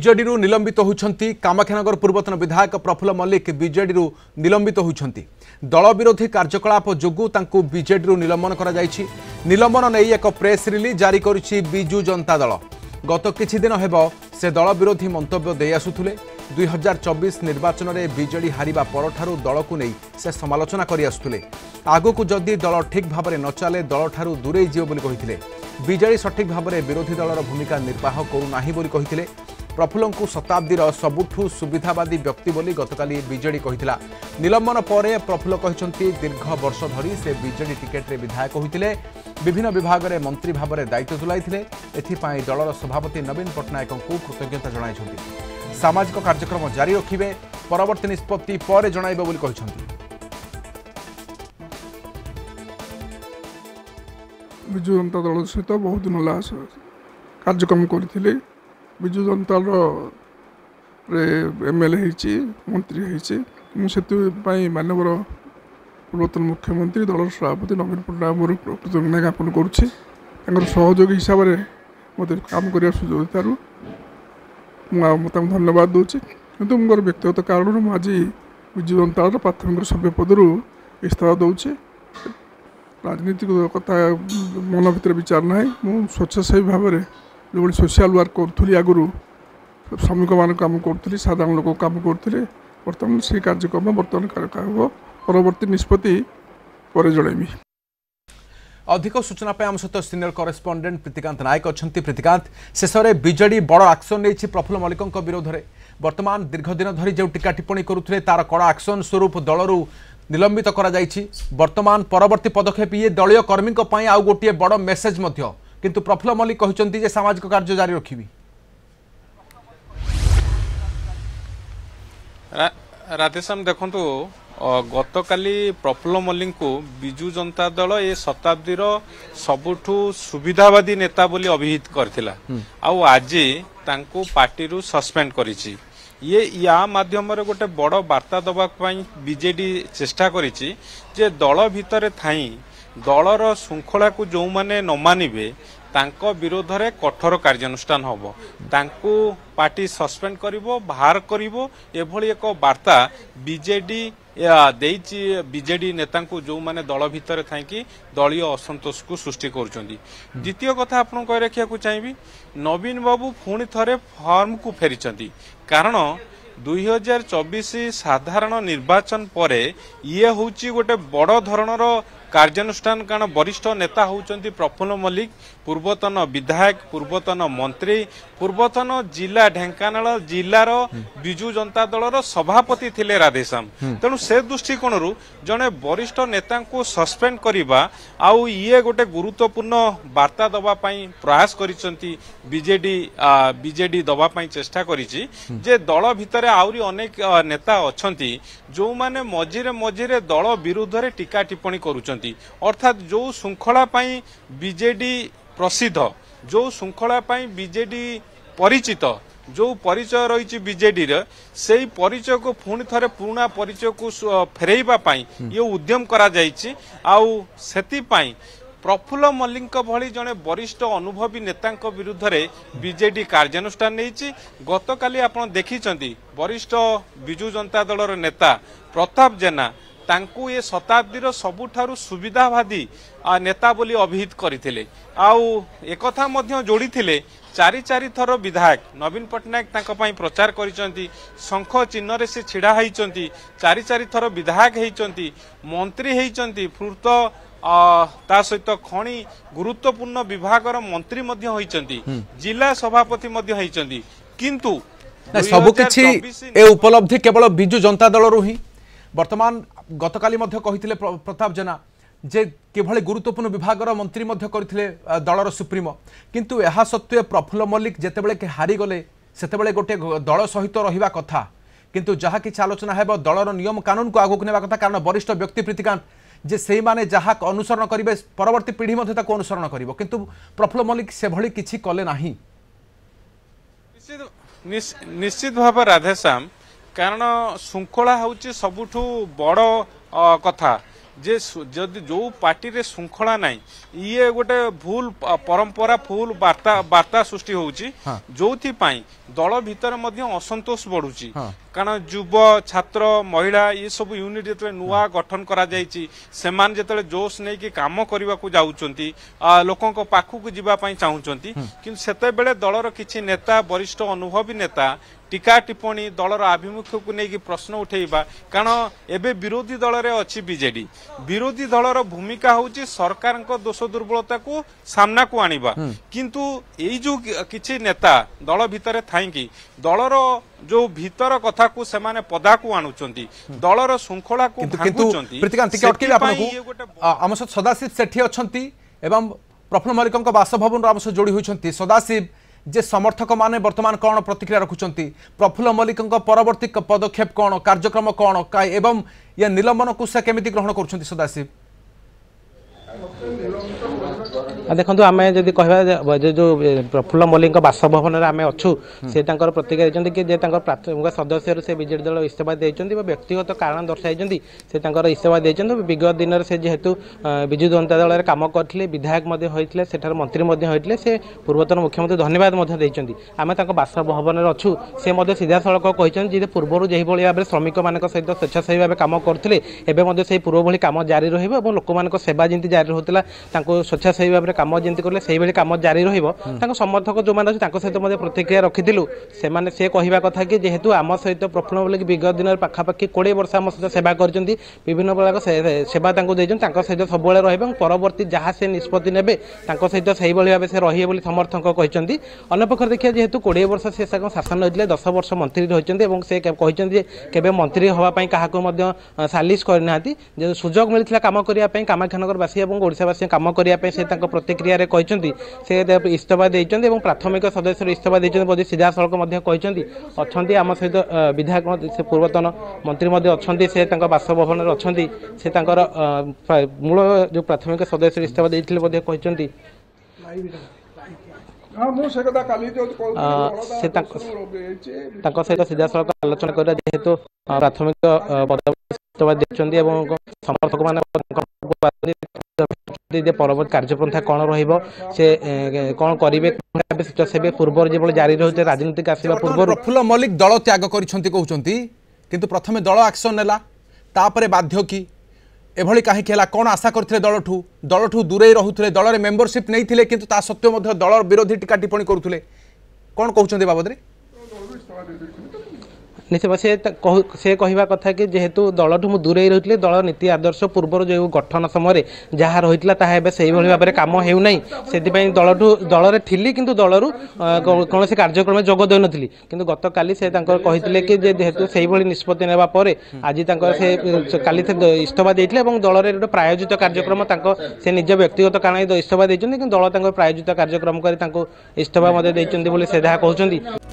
विजेडी निलंबित होती कामाख्यानगर पूर्वतन विधायक प्रफुल्ल मल्लिक विजेडी निलंबित होती दल विरोधी कार्यकलाप जोगु विजेडी निलंबन कर निलंबन नहीं एक प्रेस रिलीज जारी करिछि बिजु जनता दल। गत किछि दिन हेब से दल विरोधी मंतव्य दे आसुथिले 2024 निर्वाचन में विजेडी हारिबा परठारु दल को नहीं से समालोचना करि आसुथिले। आगकू जदि दल ठीक भाव में न चले दल ठारू दूरे जीव बोली कहिथिले। विजेडी सठिक भाव में विरोधी दलर भूमिका निर्वाह करूनाही बोली कहिथिले। प्रफुल्ल को शताब्दीर सबुठू सुविधावादी व्यक्ति बोली गतकाली विजेडी कहिथिला। निलंबन पर प्रफुल्ल कहते दीर्घ वर्ष धरी से विजेडी टिकेट रे विधायक होते विभिन्न विभाग में मंत्री भाव में दायित्व तुलाइथिले। एथिपाई दलर सभापति नवीन पट्टनायक को कृतज्ञता जणाइछन्ति। सामाजिक कार्यक्रम जारी रखिबे परवर्ती निष्पत्ति पर जणाइबे बोली कहिछन्ति। विजु जनता दल सहित बहुत दिन कार्यक्रम करथिले। विजु जनता एमएलए मंत्री होती मानवर पूर्वतन मुख्यमंत्री दल सभापति नवीन पट्टनायक मोर कृतज्ञता ज्ञापन करुच्ची सहयोगी हिसाब से मत काम कर सुजोग मत धन्यवाद दूसरी किंतु मोर व्यक्तिगत कारण आज विजु जनता दल प्राथमिक सभ्य पदर इस्तीफा दूसरी। राजनीतिक कथा मन भर विचार ना मुझे स्वच्छासेवी भाव में जो सोशल वर्क करी आगु श्रमिक मान कम करी साधारण लोक कम करते बर्तमान से कार्यक्रम बर्तमान परवर्ती निष्पत्ति पर जनइबी। अधिक सूचना आम सहित सीनियर करेस्पंडेंट प्रीतिकांत नायक अच्छा। प्रीतिकांत शेष में विजेडी बड़ एक्शन नहीं प्रफुल्ल मल्लिक विरोध में बर्तमान दीर्घ दिन धरी जो टीका टिप्पणी करुले तार कड़ा एक्शन स्वरूप दलरू निलंबित करा जायछि। वर्तमान परवर्ती पदक्षेप ये दलीय कर्मी आउ गोटे बड़ मेसेज किंतु प्रफुल्ल मल्लिक कहते जे सामाजिक कार्य जारी रखिबी। राधेश्याम देखंतु गतकाली प्रफुल्ल मल्लिक को बिजु जनता दल ए शताब्दीर सबुठू सुविधावादी नेता बोली अभिहित करथिला आउ आज तांको पार्टी रु सस्पेंड करिछि। ये या माध्यम रे गोटे बड़ वार्ता दबा बीजेडी चेष्टा करिछि जे दल भितर थाई दलर श्रृंखला को जो माने न मानिबे तांको विरोध रे कठोर कार्यानुष्ठान होबो तांको पार्टी सस्पेंड करिवो बाहर करिवो एभली एक वार्ता बीजेडी देइछि। बीजेडी नेता को जो माने दल भितर थाई कि दलीय असंतोष को सृष्टि करुचंदी। द्वितीय कथा आपन कहि रखिया को चाहिबी नवीन बाबू पुणी थरे फॉर्म को फेरिचंदी कारण 2024 साधारण निर्वाचन पर ये होची गोटे बड़ धरणर कार्यानुष्ठान कारण वरिष्ठ नेता होचंती प्रफुल्ल मल्लिक पूर्वतन विधायक पूर्वतन मंत्री पूर्वतन जिला ढेंकानाल जिलार बिजु जनता दलर सभापति थिले राधेश्याम। तेणु से दृष्टिकोण जड़े वरिष्ठ नेता को सस्पेंड करवा आउ ये गोटे गुरुत्वपूर्ण वार्ता दबा प्रयास करिसंती बीजेडी दबा चेष्टा करिछि जे दल भितर आउरी अनेक नेता अछंती जो माने मझिरे मझिरे दल विरुद्ध रे टीका टिप्पणी करुचंती अर्थात जो श्रृंखला बीजेडी प्रसिद्ध जो श्रृंखला बीजेडी परिचित जो परिचय रही बीजेडी से परिचय को पुणी थे पुराना परिचय को फेरइबा ये उद्यम करा जायछि। आउ सेतिपाई प्रफुल्ल मल्लिक भली जड़े वरिष्ठ अनुभवी नेता विरुद्ध रे बीजेडी कार्यानुष्ठान नहीं। गतकाली आपण देखिचंती वरिष्ठ बिजु जनता दलर नेता प्रताप जेना तांकू ये शताब्दीर सबुठारु सुविधावादी नेता बोली अभिहित करथिले आउ एकथा मध्य जोड़ीथिले चारि थर विधायक नवीन पट्टनायक तांको पई प्रचार करिसंती शंख चिन्ह रे से छिड़ा हैचंती चारि थर विधायक हैचंती मंत्री हैचंती फुर्त ता सहित खणी गुरुत्वपूर्ण विभागर मंत्री मध्य होइचंती जिला सभापति मध्य होइचंती किंतु सब किछि ए उपलब्धि केवल बिजु जनता दलरु ही वर्तमान गतकाली कही प्रताप जेना जे किभली गुरुत्वपूर्ण विभागर मंत्री करथिले दलर सुप्रीमो किंतु यह सत्वे प्रफुल्ल मल्लिक जेतेबेले के हारी गले सेतेबेले गोटे दल सहित रहिबा कथा किंतु जहा कि आलोचना हेबो दलर नियम कानून को आगु नेबा कथा कारण वरिष्ठ व्यक्ति प्रीतिकांत जे सेही माने जहा अनुसरण करिवे परवर्ती पीढ़ी मध्ये ताको अनुसरण करिवो किंतु प्रफुल्ल मल्लिक से भली किछि कले नाही। निश्चित भाव राधेश्याम कारण श्रृंखला हूँ सबुठू बड़ कथा जे जदि जो पार्टी रे श्रृंखला नाही ये गोटे भूल परंपरा भूल वार्ता सृष्टि होउची जोथि पाई दल भितर मध्य असंतोष बढ़ुची कारण युव छात्र महिला ये सब यूनिट जो नुआ गठन करा जायछि सेमान जेतले जोश नै कि काम करबा को जाउचंती लोकों को पाखु को जीवा पई चाहुचंती किंतु सेते बेले दलर किछि नेता वरिष्ठ अनुभवी नेता टीका टिप्पणी दलर आभिमुख्य को लेकिन प्रश्न उठेबा कारण एबे विरोधी दल रे अछि बीजेडी विरोधी दलर भूमिका होउची सरकार को दोष दुर्बलता को सामना को आनिबा किंतु एई जो किछि नेता दल भितरे थाइकी दलर जो भीतर कथा को सेमाने पदा को आनुचंती दलर श्रृंखला को भांगुचंती प्रतिकांत के अटकेबे आपनको हम सदाशिव सेठी अछंती एवं प्रफुल्ल मल्लिक बासभवन आम जोड़ी होती सदाशिव जे समर्थक माने वर्तमान कौन प्रतिक्रिया रखुंट प्रफुल्ल मल्लिक परवर्ती पदक्षेप कौन कार्यक्रम कौन एवं या निलंबन को से केमिति ग्रहण कर सदाशिव देखो आम जब कह जो प्रफुल्ल मल्लिक बासभवन आम अच्छु से प्रतिक्रिया देते कि प्राथमिक सदस्य से बीजेडी दल इस्तीफा देते व्यक्तिगत कारण दर्शाई से इस्तीफा देते विगत दिन से जेहेतु विजु जनता दल में कम करते विधायक होते मंत्री होते से पूर्वतन मुख्यमंत्री धन्यवाद देते आम बासभवन अच्छु से सीधा सड़क कहते पूर्व जो भाव में श्रमिक मान सहित स्वेच्छासेवी भाव कम करते से पूर्व भली कम जारी रोक सेवा जमी जारी होता स्वेच्छासेवी भाव में कम जमी कले से कम जारी समर्थक जो मैंने सहित प्रतिक्रिया रखिलु से कहवा कथा कि जेहेतु आम सहित प्रफुल्ल मल्लिक विगत दिन पाखापाखि 20 वर्ष आम सहित सेवा कर विभिन्न प्रकार सेवा सहित सब रही परवर्ती जहाँ से निष्पत्ति ने सहित से भाव से रही समर्थक कहते अन्यपक्ष देखिए जेहेतु 20 वर्ष से शासन रही 10 वर्ष मंत्री रही से कहते केवे मंत्री हाँपाई क्या सालिश करना सुजोग मिलता कम करने कामाख्यानगरवासी और ओडावासी कम करने से प्रतिक्रिया कहते से इस्तीफा देते प्राथमिक सदस्य इस्तीफा देते सीधा सड़क कहते अच्छा आम सहित विधायक से पूर्वतन मंत्री अच्छा से बासभवन अच्छा से मूल जो प्राथमिक सदस्य इस्तीफा देते कहते सहित सीधा सड़क आलोचना कर जेहेतु प्राथमिक पदवी इस्तीफा देते समर्थक मान परवर्त कार्यपंथा कौन रे कौन करेंगे पूर्व जो जारी रही राजनीतिक आसवा पूर्व प्रफुल्ल मल्लिक दल त्याग कर प्रथम दल एक्शन नेला तापर बाध्य कि एभली कहीं कौन आशा करते दलठू दूरे रोते दल में मेंबरशिप नहीं थे किंतु ता सत्वे दल विरोधी टीका टिप्पणी करुले कौन कहते बाबद निश्चय से कहवा कथा कि जेहेतु दलठू मुझे दूरे रही दल नीति आदर्श पूर्व जो गठन समय जहाँ रही से भाव में कम होना से दल थी कि दलू कौन से कार्यक्रम जोग दे नी कि गत काली से कहते कि जेहेतु से निष्पत्ति नापर आज से काली इस्तीफा देते दल में गोटे प्रायोजित कार्यक्रम से निज व्यक्तिगत कारण इस्तीफा देते कि दल प्रायोजित कार्यक्रम कर इस्तीफा देते से जहाँ कहते।